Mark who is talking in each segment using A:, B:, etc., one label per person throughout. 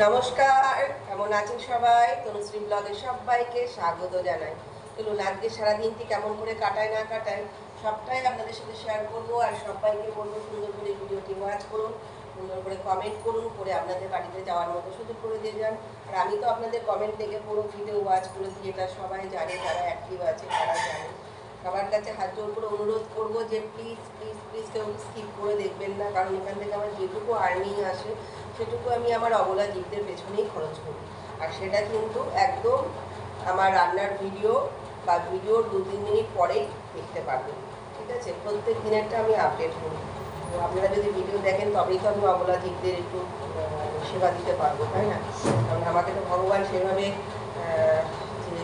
A: নমস্কার, কেমন আছেন সবাই? তনুশ্রী ব্লগে সবাইকে স্বাগত জানাই। চলুন আজকে সারাদিনটি কেমন করে কাটায় না কাটায় সবটাই আপনাদের সাথে শেয়ার করবো। আর সবাইকে বলবো সুন্দর করে ভিডিওটি ওয়াচ করুন, সুন্দর করে কমেন্ট করুন, করে আপনাদের বাড়িতে যাওয়ার মতো সুযোগ করে দিয়ে যান। আর আমি তো আপনাদের কমেন্ট দেখে পুরো ভিডিও ওয়াচ করে দিই, এটা সবাই জানে, যারা অ্যাক্টিভ আছে তারা জানে। সবার কাছে হাত জোর করে অনুরোধ করবো যে প্লিজ প্লিজ প্লিজ কেউ স্কিপ করে দেখবেন না, কারণ এখান থেকে আমার যেটুকু আর্নিং আসে সেটুকু আমি আমার অবলা জীবদের পেছনেই খরচ করি। আর সেটা কিন্তু একদম আমার রান্নার ভিডিও বা ভিডিওর 2-3 মিনিট পরেই দেখতে পারবেন, ঠিক আছে? প্রত্যেক দিনেরটা আমি আপডেট করি। তো আপনারা যদি ভিডিও দেখেন তবেই তো আমি অবলা জীবদের একটু সেবা দিতে পারবো, তাই না? কারণ আমাকে তো ভগবান সেভাবে যে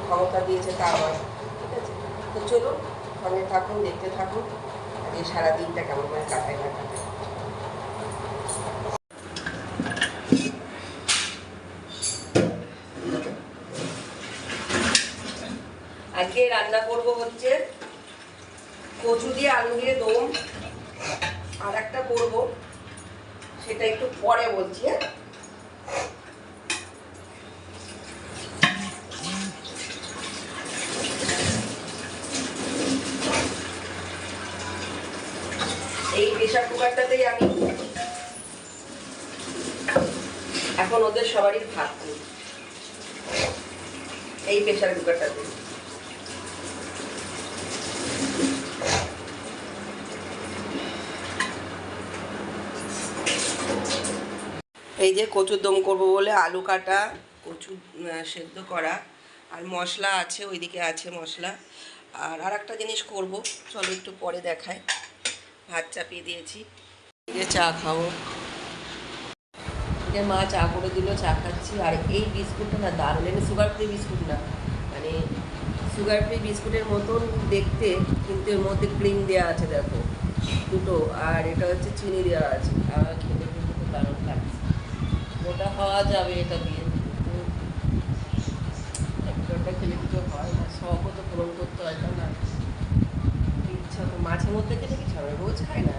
A: ক্ষমতা দিয়েছে তা নয়, ঠিক আছে? তো চলুন সঙ্গে থাকুন, দেখতে থাকুন আজকে সারাদিনটা কেমন করে কাটায় না কাটায়। আজকে রান্না করব হচ্ছে কচু দিয়ে আলু দিয়ে দম, আর একটা করব সেটা একটু পরে বলছি। এই প্রেসার কুকারটাতেই আমি এখন ওদের সবারই ভাত দিই, এই প্রেসার কুকারটাতে। এই যে কচুর দম করব বলে আলু কাটা, কচু সেদ্ধ করা, আর মশলা আছে, ওইদিকে আছে মশলা। আর একটা জিনিস করব, চলো একটু পরে দেখায়। ভাত চাপিয়ে দিয়েছি, যে চা খাবো। যে মা চা করে দিল, চা খাচ্ছি। আর এই বিস্কুটটা না দারুণ, এটা সুগার ফ্রি বিস্কুট না, মানে সুগার ফ্রি বিস্কুটের মতন দেখতে, কিন্তু এর মধ্যে ক্রিম দেওয়া আছে দেখো দুটো, আর এটা হচ্ছে চিনি দেওয়া আছে। আর খেতে কিন্তু খুব দারুণ লাগছে। ওটা খাওয়া যাবে এটা দিয়ে, একটা খেলে কিছু হয় না, শখও তো পূরণ করতে হয়, তাই না? ইচ্ছা তো মাঝে মধ্যে খেলে কিছু হবে, রোজ খাই না।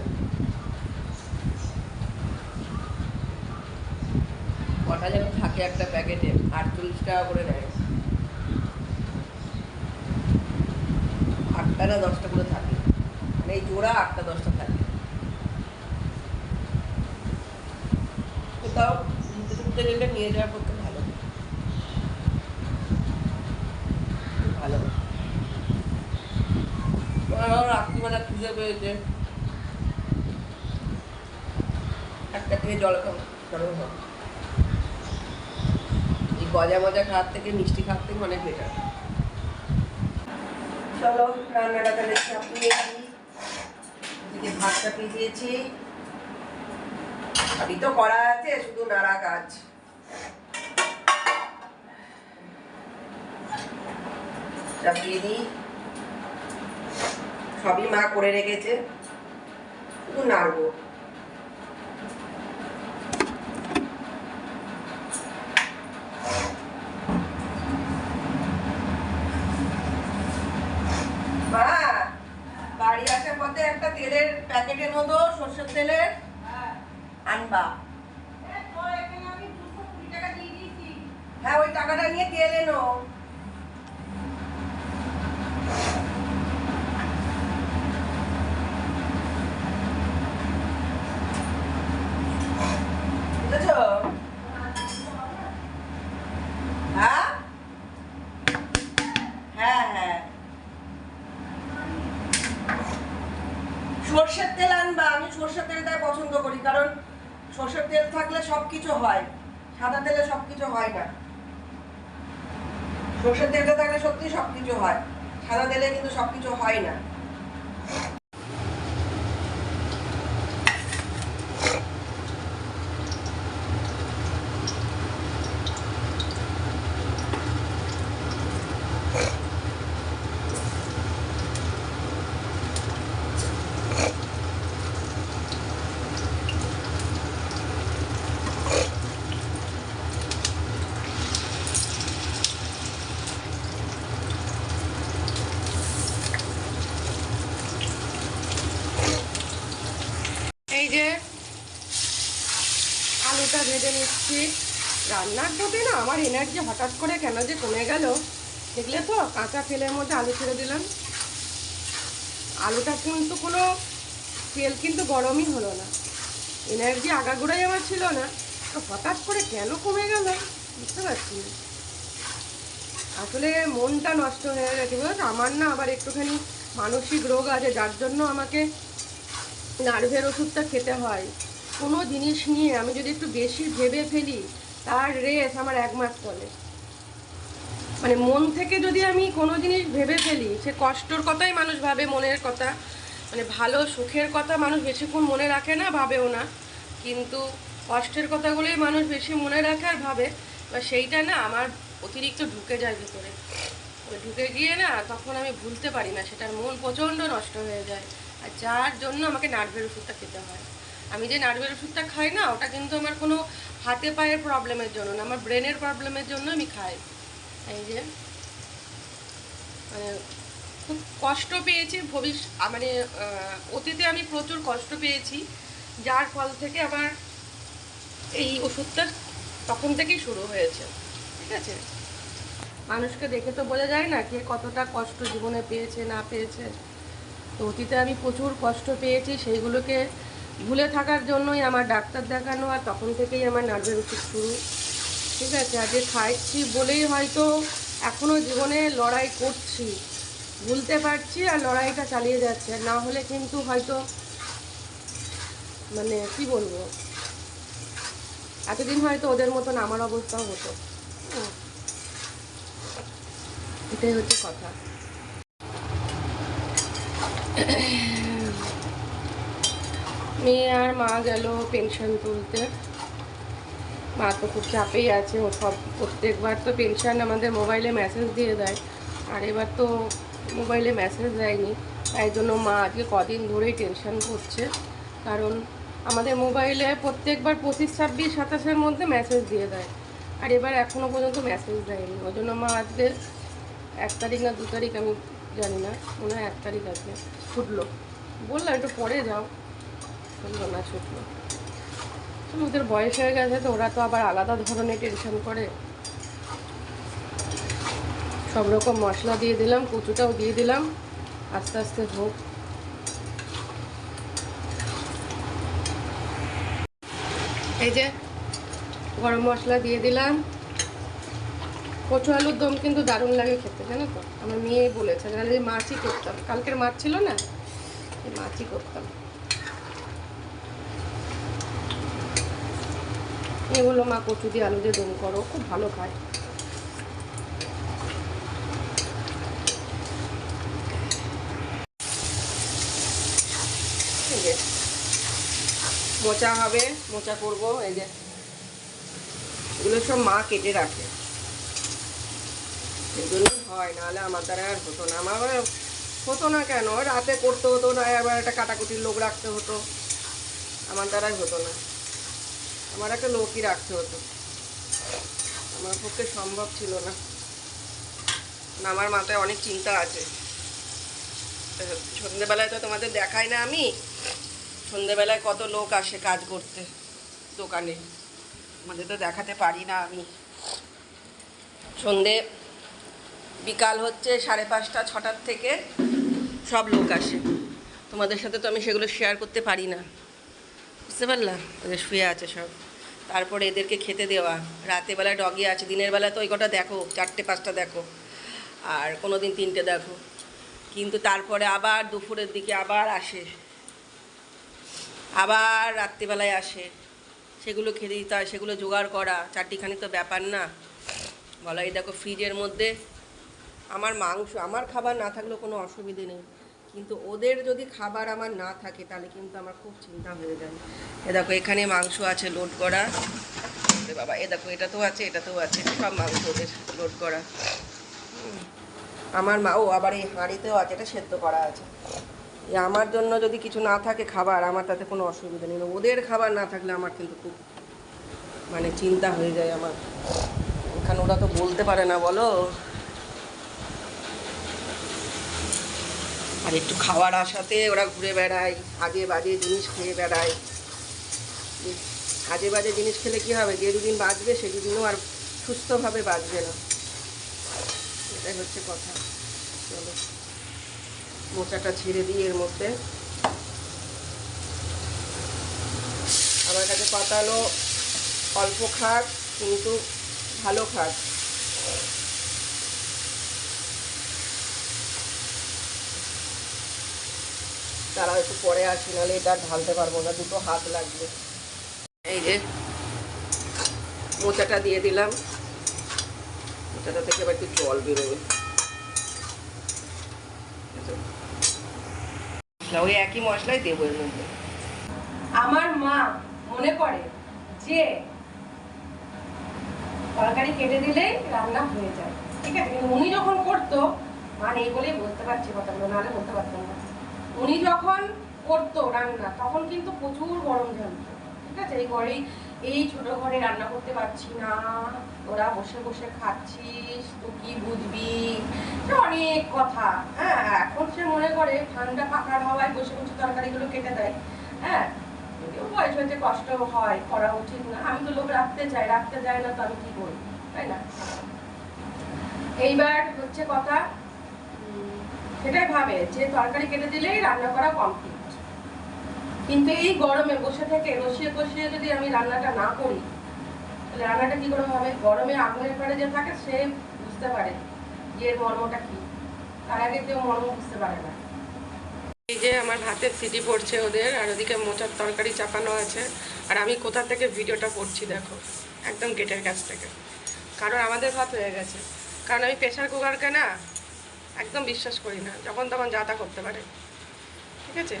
A: কটা যেন থাকে একটা প্যাকেটে, 48 টাকা করে নেয়, 8টা না 10টা করে থাকে, মানে এই জোড়া 8টা 10টা থাকে। তাও ঘুরতে গেলে নিয়ে যাওয়ার পক্ষে ভালো, ভালো। রাত্রিবেলা খুঁজে পেয়েছে, একটা থেকে জল খাবো, এই গজা মজা খাওয়ার থেকে মিষ্টি খাওয়ার থেকে অনেক বেটার। চলো রান্নাটা তাহলে চাপিয়ে দিই। এদিকে ভাত চাপিয়ে দিয়েছি, সবই তো করা আছে, শুধু নাড়া কাজ। চাপিয়ে দিই, সবই মা করে রেখেছে, শুধু নাড়বো। মা বাড়ি আসার পথে একটা তেলের প্যাকেটের মতো, সরষের তেলের আনবা। হ্যাঁ, ওই টাকাটা নিয়ে তেল এনো। বুঝেছো? হ্যাঁ হ্যাঁ হ্যাঁ, সর্ষের তেল আনবা। আমি সর্ষের তেলটাই পছন্দ করি, কারণ সর্ষের তেল থাকলে সবকিছু হয়, সাদা তেলে সবকিছু হয় না। সর্ষের তেলটা থাকলে সত্যি সবকিছু হয়, সাদা তেলে কিন্তু সবকিছু হয় না।
B: ভেজে নিচ্ছি। রান্নার প্রতি না আমার এনার্জি হঠাৎ করে কেন যে কমে গেল। দেখলে তো কাঁচা তেলের মধ্যে আলু ছেড়ে দিলাম। আলুটা কিন্তু কোনো তেল কিন্তু গরমই হলো না, এনার্জি আগাগোড়াই আমার ছিল না, তো হঠাৎ করে কেন কমে গেল বুঝতে পারছি না। আসলে মনটা নষ্ট হয়ে গেছে বুঝলো। আমার না আবার একটুখানি মানসিক রোগ আছে, যার জন্য আমাকে নার্ভের ওষুধটা খেতে হয়। কোনো জিনিস নিয়ে আমি যদি একটু বেশি ভেবে ফেলি তার রেস আমার 1 মাস চলে। মানে মন থেকে যদি আমি কোনো জিনিস ভেবে ফেলি, সে কষ্টর কথাই মানুষ ভাবে, মনের কথা মানে ভালো সুখের কথা মানুষ বেশিক্ষণ মনে রাখে না, ভাবেও না, কিন্তু কষ্টের কথাগুলোই মানুষ বেশি মনে রাখে আর ভাবে। এবার সেইটা না আমার অতিরিক্ত ঢুকে যায় ভিতরে, ঢুকে গিয়ে না তখন আমি ভুলতে পারি না, সেটার মন প্রচণ্ড নষ্ট হয়ে যায়। আর যার জন্য আমাকে নার্ভের ওষুধটা খেতে হয়। আমি যে নার্ভের ওষুধটা খাই না, ওটা কিন্তু আমার কোনো হাতে পায়ের প্রবলেমের জন্য না, আমার ব্রেনের প্রবলেমের জন্য আমি খাই। এই যে খুব কষ্ট পেয়েছি মানে অতীতে আমি প্রচুর কষ্ট পেয়েছি, যার ফল থেকে আমার এই ওষুধটা তখন থেকেই শুরু হয়েছে। ঠিক আছে, মানুষকে দেখে তো বোঝা যায় না কে কতটা কষ্ট জীবনে পেয়েছে না পেয়েছে। তো অতীতে আমি প্রচুর কষ্ট পেয়েছি, সেইগুলোকে ভুলে থাকার জন্যই আমার ডাক্তার দেখানো, আর তখন থেকেই আমার নার্ভের ওষুধ শুরু। ঠিক আছে, আজকে খাইছি বলেই হয়তো এখনও জীবনে লড়াই করছি, ভুলতে পারছি আর লড়াইটা চালিয়ে যাচ্ছে। আর না হলে কিন্তু হয়তো মানে কি বলবো, এতদিন হয়তো ওদের মতন আমার অবস্থাও হতো। এটাই হচ্ছে কথা। মেয়ে আর মা গেল পেনশন তুলতে। মা তো খুব চাপেই আছে, ও সব প্রত্যেকবার তো পেনশন আমাদের মোবাইলে মেসেজ দিয়ে দেয়, আর এবার তো মোবাইলে মেসেজ দেয়নি, তাই জন্য মা আজকে কদিন ধরেই টেনশন করছে। কারণ আমাদের মোবাইলে প্রত্যেকবার 25, 26, 27-এর মধ্যে মেসেজ দিয়ে দেয়, আর এবার এখনও পর্যন্ত মেসেজ দেয়নি। ওই জন্য মা আজকে 1 তারিখ না 2 তারিখ আমি জানি না, মনে হয় 1 তারিখ আজকে ছুটলো। বললাম একটু পরে যাও, শুনলো না, ছুটলো। ওদের বয়স হয়ে গেছে তো ওরা তো আবার আলাদা ধরনের টেনশন করে। সব রকম মশলা দিয়ে দিলাম, কচুটাও দিয়ে দিলাম, আস্তে আস্তে হোক। এই যে গরম মশলা দিয়ে দিলাম। কচু আলুর দম কিন্তু দারুণ লাগে খেতে, জানো তো। আমার মেয়ে বলেছে, নাহলে মাছই করতাম, কালকের মাছ ছিল না, এই মাছই করতাম। এগুলো মা কচু দিয়ে আলু দিয়ে দম করো, খুব ভালো খায়। এই যে মোচা হবে, মোচা করবো। এই যে এগুলো সব মা কেটে রাখে, এগুলো হয়, নাহলে আমার দ্বারা আর হতো না। আমার হতো না কেন, রাতে করতে হতো না, আবার একটা কাটাকুটির লোক রাখতে হতো, আমার দ্বারাই হতো না। আমার একটা লোকই রাখতে হতো, আমার পক্ষে সম্ভব ছিল না। আমার মাথায় অনেক চিন্তা আছে। সন্ধ্যেবেলায় তো তোমাদের দেখাই না আমি, সন্ধ্যেবেলায় কত লোক আসে কাজ করতে দোকানে, আমাদের তো দেখাতে পারি না আমি। সন্ধে বিকাল হচ্ছে 5:30, 6টার থেকে সব লোক আসে, তোমাদের সাথে তো আমি সেগুলো শেয়ার করতে পারি না, বুঝতে পারলাম। ওদের শুয়ে আছে সব, তারপরে এদেরকে খেতে দেওয়া, রাতের বেলায় ডগি আছে, দিনের বেলায় তো ওই কটা দেখো, 4টে 5টা দেখো, আর কোনো দিন 3টে দেখো, কিন্তু তারপরে আবার দুপুরের দিকে আবার আসে, আবার রাত্রিবেলায় আসে, সেগুলো খেতে দিতে হয়, সেগুলো জোগাড় করা 4টিখানি তো ব্যাপার না বলা। এই দেখো ফ্রিজের মধ্যে আমার মাংস, আমার খাবার না থাকলেও কোনো অসুবিধে নেই, কিন্তু ওদের যদি খাবার আমার না থাকে তাহলে কিন্তু আমার খুব চিন্তা হয়ে যায়। এ দেখো এখানে মাংস আছে লোড করা, বাবা এ দেখো এটাতেও আছে, এটাতেও আছে, সব মাংস ওদের লোড করা। আমার মা ও আবার এই হাঁড়িতেও আছে, এটা সেদ্ধ করা আছে। আমার জন্য যদি কিছু না থাকে খাবার, আমার তাতে কোনো অসুবিধা নেই, ওদের খাবার না থাকলে আমার কিন্তু খুব মানে চিন্তা হয়ে যায় আমার। এখানে ওরা তো বলতে পারে না বলো, আর একটু খাওয়ার আশাতে ওরা ঘুরে বেড়ায়, আজে বাজে জিনিস খেয়ে বেড়ায়।
A: আজে বাজে জিনিস খেলে কি হবে, যে দুদিন বাঁচবে সে দুদিনও আর সুস্থভাবে বাঁচবে না, এটাই হচ্ছে কথা। চলো মোচাটা ছেড়ে দিই এর মধ্যে। আমার কাছে পাতানো অল্প খাট কিন্তু ভালো খাট। তারা একটু পরে আসি, নাহলে এটা আর ঢালতে পারবো না, দুটো হাত লাগবে। এই যে মোচাটা দিয়ে দিলাম, মোচাটা থেকে এবার একটু জল বেরোবে। ওই একই মশলাই দেবো এর মধ্যে।
B: আমার মা মনে করে যে তরকারি কেটে দিলেই রান্না হয়ে যায়, ঠিক আছে, কিন্তু উনি যখন করতো, মা নেই বলেই বলতে পারছি কথাগুলো, নাহলে বলতে পারতাম না। উনি যখন করতো রান্না তখন কিন্তু প্রচুর গরম ঝালতো, ঠিক আছে, এই ঘরেই এই ছোট ঘরে রান্না করতে পারছি না, ওরা বসে বসে খাচ্ছিস তো কি বুঝবি, অনেক কথা। হ্যাঁ, এখন সে মনে করে ঠান্ডা পাকার হাওয়ায় বসে বসে তরকারিগুলো কেটে দেয়। হ্যাঁ, যদিও বয়স হয়েছে, কষ্ট হয়, করা উচিত না। আমি তো লোক রাখতে চাই, রাখতে যায় না তো আমি কি করি, তাই না? এইবার হচ্ছে কথা, সেটাই ভাবে যে তরকারি কেটে দিলেই রান্না করা কমপ্লিট। কিন্তু এই গরমে বসে থেকে রসিয়ে কষিয়ে যদি আমি রান্নাটা না করি, তাহলে রান্নাটা কি করে হবে? গরমে আগুনের পরে যে থাকে সে বুঝতে পারে যে এর মর্মটা কি, তার আগে কেউ মর্ম বুঝতে পারে না। এই যে আমার ভাতের সিটি পড়ছে ওদের, আর ওদিকে মোচার তরকারি চাপানো আছে, আর আমি কোথা থেকে ভিডিওটা করছি দেখো, একদম গেটের কাছ থেকে। কারণ আমাদের ভাত হয়ে গেছে, কারণ আমি প্রেশার কুকারকে না একদম বিশ্বাস করি না, যখন তখন যা তা করতে পারে, ঠিক আছে,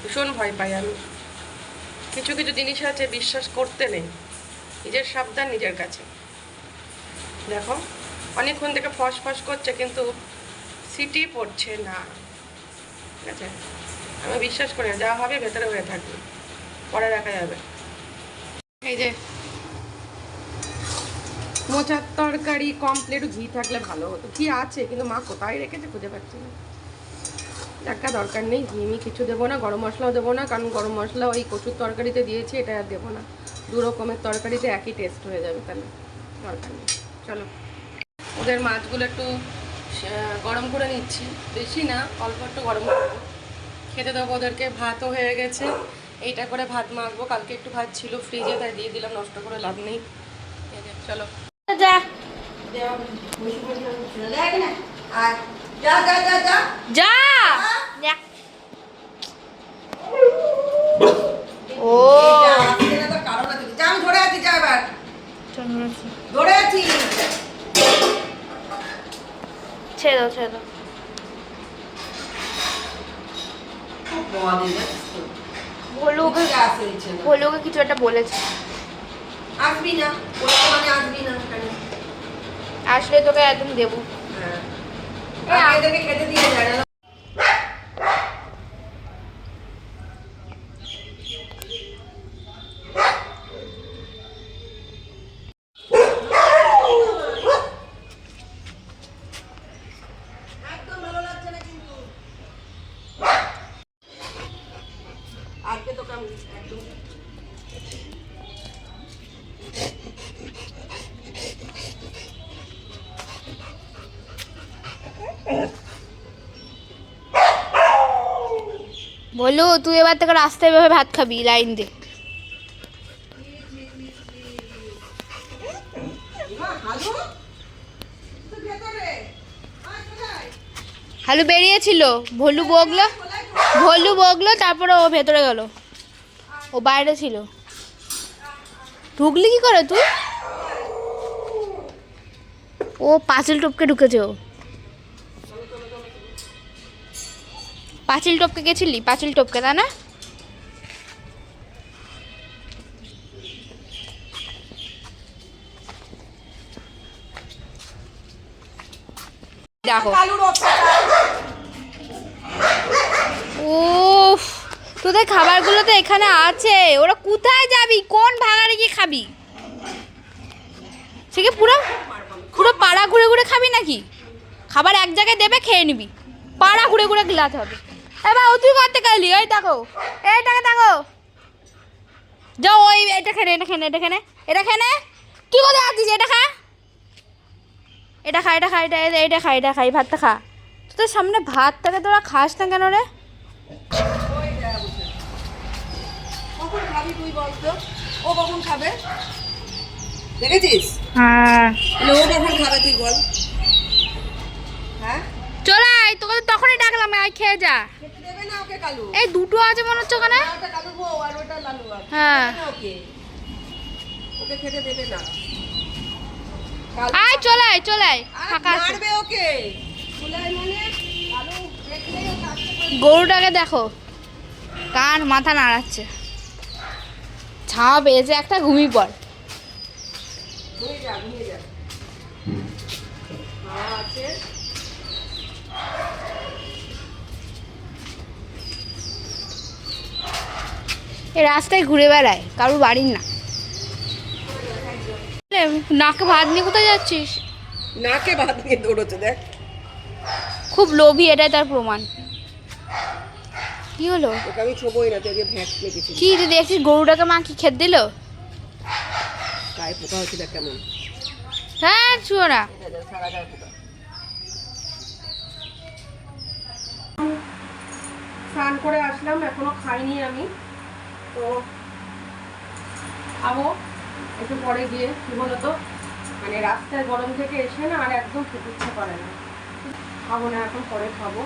B: ভীষণ ভয় পাই আমি। কিছু কিছু জিনিস আছে বিশ্বাস করতে নেই, নিজের সাবধান নিজের কাছে। দেখো অনেকক্ষণ থেকে ফস ফস করছে কিন্তু সিটি পড়ছে না, ঠিক আছে, আমি বিশ্বাস করি না, যা হবে ভেতরে হয়ে থাকবে, পরে দেখা যাবে। এই যে মোচার তরকারি কমপ্লিট, ঘি থাকলে ভালো হতো, ঘি আছে কিন্তু মা কোথায় রেখেছে খুঁজে পাচ্ছি না। একটা দরকার নেই, ঘি মি কিছু দেবো না, গরম মশলাও দেবো না, কারণ গরম মশলা ওই কচুর তরকারিতে দিয়েছি, এটা আর দেবো না, দু রকমের তরকারিতে একই টেস্ট হয়ে যাবে, তাহলে দরকার নেই। চলো ওদের মাছগুলো একটু গরম করে নিচ্ছি, বেশি না, অল্প একটু গরম করবো, খেতে দেবো ওদেরকে। ভাতও হয়ে গেছে, এইটা করে ভাত মাখবো, কালকে একটু ভাত ছিল ফ্রিজে, তাই দিয়ে দিলাম, নষ্ট করে লাভ নেই। চলো
C: যা
A: যা যা যা যা
C: যা ও
A: কারণ আছে, যা আমি ধরে আছি, যা এবার ধরে আছি,
C: ছেড়ে দাও ছেড়ে দাও। ভোলুকে ভোলুকে কিছু একটা বলেছে,
A: আসবি না বলে মানে আসবি না,
C: আসলে তোকে একদম দেবো।
A: হ্যাঁ এদেরকে খেতে দিয়ে যায় না। একদম ভালো লাগছে না কিন্তু আজকে তোকে আমি একদম
C: বলু তুই এবার থেকে রাস্তায় ভেবে ভাত খাবি, লাইন দে। হালু বেরিয়েছিল, ভোলু বগলো, তারপরে ও ভেতরে গেল, ও বাইরে ছিল। ঢুকলি কি করে তুই? ও পাঁচিল টপকে ঢুকেছে, ও পাঁচিল টপকে গেছিলি, পাঁচিল টপকে, তা না? দেখো উফ, তোদের খাবারগুলো তো এখানে আছে, ওরা কোথায় যাবি, কোন ভাগাড়ে গিয়ে খাবি? সে কি পুরো পুরো পাড়া ঘুরে ঘুরে খাবি নাকি? খাবার এক জায়গায় দেবে, খেয়ে নিবি, পাড়া ঘুরে ঘুরে গিলাতে হবে। এবার তুই করতে গেলি, এই দেখো, এইটাকে দেখো, যাও ওই এটা খেনে এটা খেনে এটা খেনে এটা খেনে কি করে আছিস এটা খা এটা খা এটা খা এটা এটা খা এটা খাই ভাতটা খা তোদের সামনে ভাতটাকে তোরা খাস না কেন রে?
A: ওই যা বসে। কখন খাবি তুই বলতো? ও কখন খাবে? দেখেছিস?
C: হ্যাঁ
A: তাহলে ও কখন খাবে তুই বল? হ্যাঁ?
C: চলে আয় তোকে তো তখনই ডাকলাম আয় খেয়ে যা।
A: খেতে দেবে না ওকে কালু?
C: এই দুটো আছে মনে হচ্ছে ওখানে।
A: ওটা কালুর বউ আর ওটা লালু আর।
C: হ্যাঁ।
A: দেবে না ওকে। ওকে খেতে দেবে না। কালু
C: আয় চলে আয় চলে আয়
A: আর
C: ফাঁকা আছে।
A: মারবে ওকে। চুলাই মানে কালু দেখলেই ও কাটতে পারবে।
C: গরুটাকে দেখো কান মাথা নাড়াচ্ছে ছাপ এসে একটা ঘুমিয়ে পড়।
A: ঘুমিয়ে যা ঘুমিয়ে যা। খাওয়া আছে।
C: এ রাস্তায় ঘুরে বেড়ায় কারুর বাড়ির না। নাকে ভাত নিয়ে কোথায় যাচ্ছিস?
A: নাকে ভাত নিয়ে দৌড়চ্ছে দেখ।
C: খুব লোভী এটাই তার প্রমাণ। কি হলো?
A: ওকে আমি ছোবই না, তুই আগে ভ্যাট মেখেছিস।
C: কি তুই দেখছিস গরুটাকে মা কি খেতে দিল?
A: গায়ে পোকা হচ্ছে দেখ কেমন।
C: হ্যাঁ ছুঁয়ো না।
A: সারা গায়ে পোকা।
B: স্নান করে আসলাম, এখনো খাইনি আমি, তো খাবো একটু পরে গিয়ে। কি বলতো মানে রাস্তায় গরম থেকে এসে না আর একদম খেতে ইচ্ছে করে না, খাবো না এখন, পরে খাবো।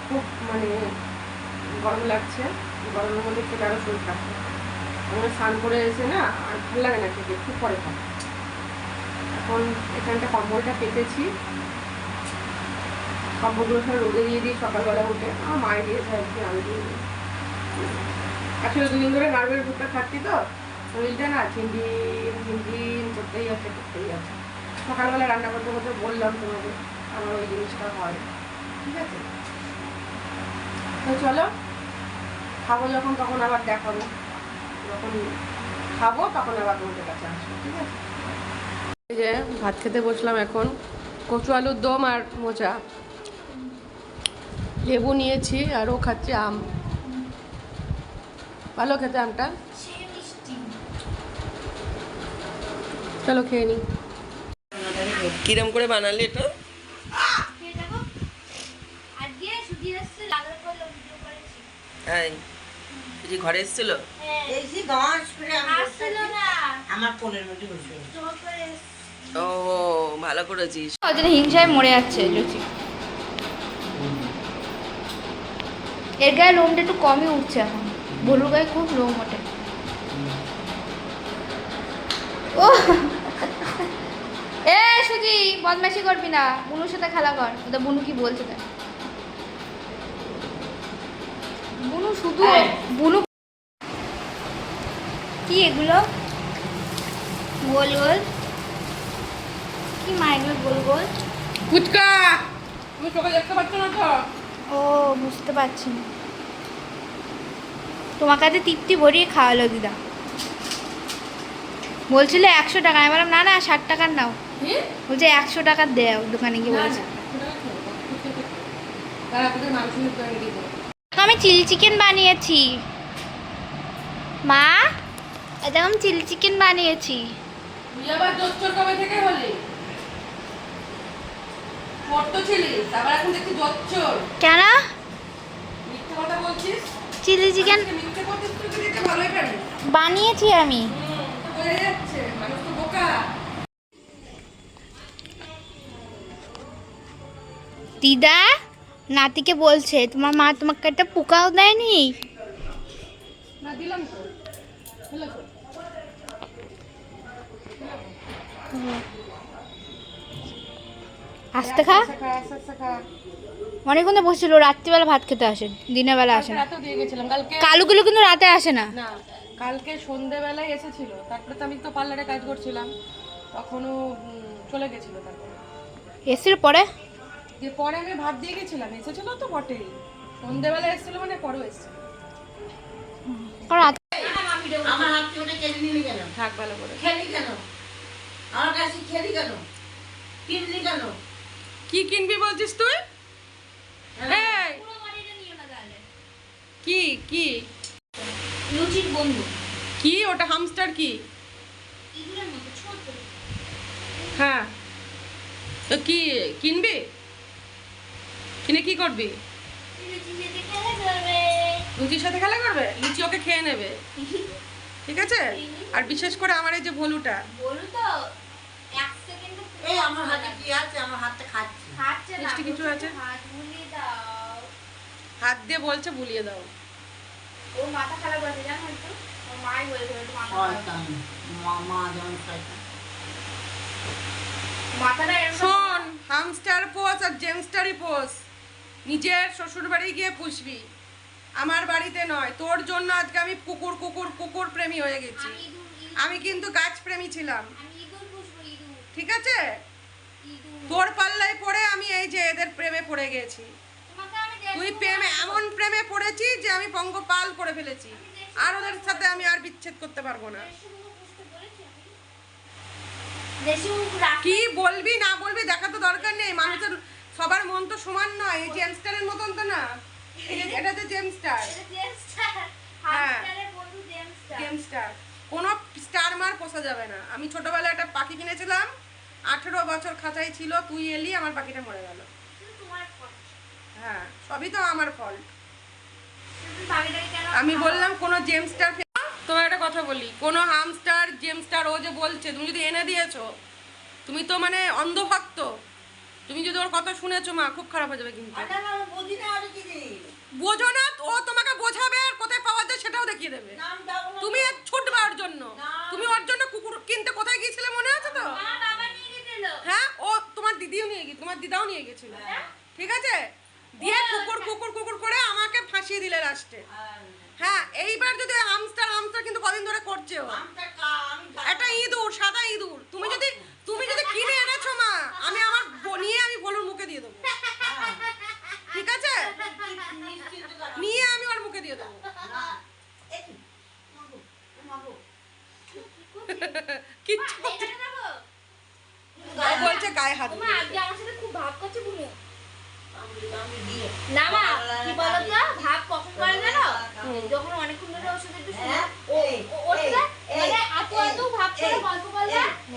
B: খুব মানে গরম লাগছে, গরমের মধ্যে খেতে আরো শরীর খাচ্ছে। আমরা স্নান করে এসে না আর ভালো লাগে না খেতে, খুব পরে খাবো। এখন এখানটা কম্বলটা পেতেছি, কম্বলগুলো সব রোদে দিয়ে দিই সকালবেলা উঠে। আমার মায়ের দিয়েছে আর কি, আমি দিই। আসলে দুদিন ধরে নার্ভের ভুট্টা খাচ্ছি তো শরীরটা না ঝিনঝিন ঝিনঝিন করতেই আছে করতেই আছে। সকালবেলা রান্না করতে করতে বললাম তোমাকে আমার ওই জিনিসটা হয়, ঠিক আছে? তো চলো খাবো যখন তখন আবার দেখাবো, যখন খাবো তখন আবার তোমাদের কাছে আসবো, ঠিক আছে? এই যে ভাত খেতে বসলাম এখন, কচু আলুর দম আর মোচা, লেবু নিয়েছি আর ও খাচ্ছে আম। ভালো খেতে আমটা, চলো খেয়ে নি।
A: কিরম করে বানালি এটা? এই তুই যে ঘরে এসেছিল?
D: এই 10 করে আমার 15 মিনিট হয়েছে।
A: ও ভালো করেছিস।
C: ওদের হিংসায় মরে যাচ্ছে লুচি। এর গায়ে লোমটা একটু কমই উঠছে এখন, ভলুর গায়ে খুব লোম ওঠে। ও এ সুজি বদমাইশি করবি না, বুনুর সাথে খেলা কর। ওদের বুনু কি বলছে দেখ। বুনু শুধু বুনু কি এগুলো গোল গোল কি মা এগুলো গোল গোল?
B: ফুচকা, তুমি চোখে দেখতে পাচ্ছ না তো?
C: ও বুঝতে পারছি না। তোমার কাছে তৃপ্তি ভরিয়ে খাওয়ালো দিদা, বলছিল 100 টাকা। আমি বললাম না না 60 টাকার নাও। বলছে 100 টাকার দেও দোকানে গিয়ে বলছে। আমি চিলি চিকেন বানিয়েছি মা, এটা আমি চিলি চিকেন বানিয়েছি।
B: তুই আবার জোচ্চর কবে থেকে হলি? ছোট্ট ছিলিস, আবার এখন দেখছি জোচ্চর।
C: কেন
B: মিথ্যে কথা বলছিস?
C: চিলি চিকেন
B: মিথ্যে করছিস তুই, তো দেখতে ভালোই পারিস।
C: বানিয়েছি আমি।
B: তো বোঝা যাচ্ছে মানুষ তো বোকা।
C: দিদা নাতিকে বলছে তোমার মা তোমাকে একটা পোকাও দেয়নি।
B: না দিলাম তো, হলো তো।
C: আস্তে খা।
B: আস্তে খা।
C: অনেকক্ষণ তো বসছিল, রাত্রিবেলা ভাত খেতে আসেন, দিনের বেলা আসে না।
B: রাতেও দিয়ে গেছিলাম কালকে।
C: কালুগুলো কিন্তু রাতে আসে না।
B: না কালকে সন্ধ্যেবেলায় এসেছিল, তারপরে তো আমি তো পার্লারে কাজ করছিলাম, তখনও চলে গেছিল। তারপরে
C: এসেছিল পরে,
B: যে পরে আমি ভাত দিয়ে গেছিলাম, এসেছিল তো বটেই। সন্ধ্যেবেলা এসেছিল মানে পরেও এসেছিল।
C: কারণ রাতে
D: আমার হাত থেকে কেটে নিলি কেন?
B: থাক ভালো করে।
D: খেলি কেন? আমার কাছে খেলি কেন? কিনলি কেন?
B: কি কিনবি বলছিস তুই? এই কি কি
C: লুচির বন্ধু
B: কি ওটা হামস্টার কি?
C: ইঁদুরের মতো ছোট।
B: হ্যাঁ, তো কি কিনবি? কিনে কি করবি? লুচির সাথে খেলা করবে? লুচি ওকে খেয়ে নেবে, ঠিক আছে? আর বিশেষ করে আমার এই যে ভলুটা,
C: বলু তো 1 সেকেন্ড
D: এই আমার হাতে কি আছে? আমার হাতটা খাচ্ছি।
C: খাচ্ছে না।
B: মিষ্টি কিছু আছে?
C: হাত বুলিয়ে দাও।
B: হাত দিয়ে বলছে বুলিয়ে দাও।
C: ও মাথা খারাপ আছে জানো তো? ও মাই বলেছে ওর মাথা খারাপ।
D: শয়তান। মা যেমন শয়তান।
C: মাথাটা এরকম
B: শোন, হামস্টার পোষ আর জেমস্টারই পোষ নিজের শ্বশুর বাড়ি গিয়ে পুষবি, আমার বাড়িতে নয়। তোর জন্য আজকে আমি কুকুর কুকুর কুকুর প্রেমী হয়ে গেছি।
C: আমি ইঁদুর
B: আমি কিন্তু গাছ প্রেমী ছিলাম,
C: আমি ইঁদুর পুষবো ইঁদুর
B: ঠিক আছে?
C: ইঁদুর।
B: তোর পাল্লায় পড়ে আমি এই যে এদের প্রেমে পড়ে গেছি।
C: তোমাকে আমি
B: তুই প্রেমে এমন প্রেমে পড়েছি যে আমি পঙ্গপাল করে ফেলেছি, আর ওদের সাথে আমি আর বিচ্ছেদ করতে পারবো না।
C: দেশি কুকুর রাখি।
B: কি বলবি না বলবি দেখা তো দরকার নেই, মানুষের সবার মন তো সমান নয়। এই জেমস্টারের মতন তো না, এই যে এটা যে জেমস্টার,
C: এটা জেমস্টার।
B: হ্যাঁ।
C: হামস্টারের বন্ধু জেমস্টার।
B: জেমস্টার কোনো স্টার মার পোষা যাবে না। আমি ছোটবেলায় একটা পাখি কিনেছিলাম, 18 বছর খাঁচাই ছিল, তুই এলি আমার পাখিটা মরে গেল।
C: শুধু তোমার ফোন।
B: হ্যাঁ, সবই তো আমার ফল্ট।
C: শুধু পাখিটাকে কেন
B: আমি
C: খাওয়াও?
B: বললাম কোনো জেমস্টার, তোমার একটা কথা বলি, কোনো হামস্টার জেমস্টার ও যে বলছে তুমি যদি এনে দিয়েছো, তুমি তো মানে অন্ধভক্ত। তুমি যদি ওর কথা শুনেছো মা, খুব খারাপ হয়ে যাবে কিন্তু।
D: আরে না, আমি বুঝি না আমি কি জিনিস।
B: বোঝো না, ও তোমাকে বোঝাবে আর কোথায় পাওয়া যায় সেটাও দেখিয়ে দেবে।
D: নাম দাও না।
B: তুমি ছুটবে ওর জন্য।
D: না।
B: তুমি ওর জন্য কুকুর কিনতে কোথায় গিয়েছিলে মনে আছে তো?
C: মা বাবা নিয়ে গেছিল।
B: হ্যাঁ, ও তোমার দিদিও নিয়ে গিয়ে, তোমার দিদাও নিয়ে গেছিল,
D: হ্যাঁ।
B: ঠিক আছে? দিয়ে কুকুর কুকুর কুকুর করে আমাকে ফাঁসিয়ে দিলে লাস্টে।
D: আর
B: হ্যাঁ, এইবার যদি হামস্টার হামস্টার কিন্তু কদিন ধরে করছে ও।
D: আমটা আমি
B: একটা ইঁদুর, সাদা ইঁদুর, তুমি যদি কিনে এনেছো মা, আমি আমার নিয়ে আমি বলুর মুখে দিয়ে দেবো, ঠিক আছে?
D: নিশ্চিন্ত থাকো।
B: নিয়ে আমি ওর মুখে দিয়ে দেবো।
D: না। এই মাগো, মাগো।
B: কিচ্ছু
C: মা, এখানে দেখো।
B: ও বলছে গায়ে হাত
C: তোমার
B: দিয়েছে।
C: আজকে আমার সাথে খুব ভাব করছে বুনু।
D: আমি দিয়ে।
C: না মা, কি বলো তো? ভাব কখন করে জানো?
B: হুম।
C: যখন অনেকক্ষণ ধরে ওর সাথে একটু শুনে
D: হ্যাঁ,
C: ও
D: এই,
C: ওর সাথে
D: এই,
C: মানে
D: এই,
C: এত ভাব করে
D: এই,
C: গল্প করলে
D: এই,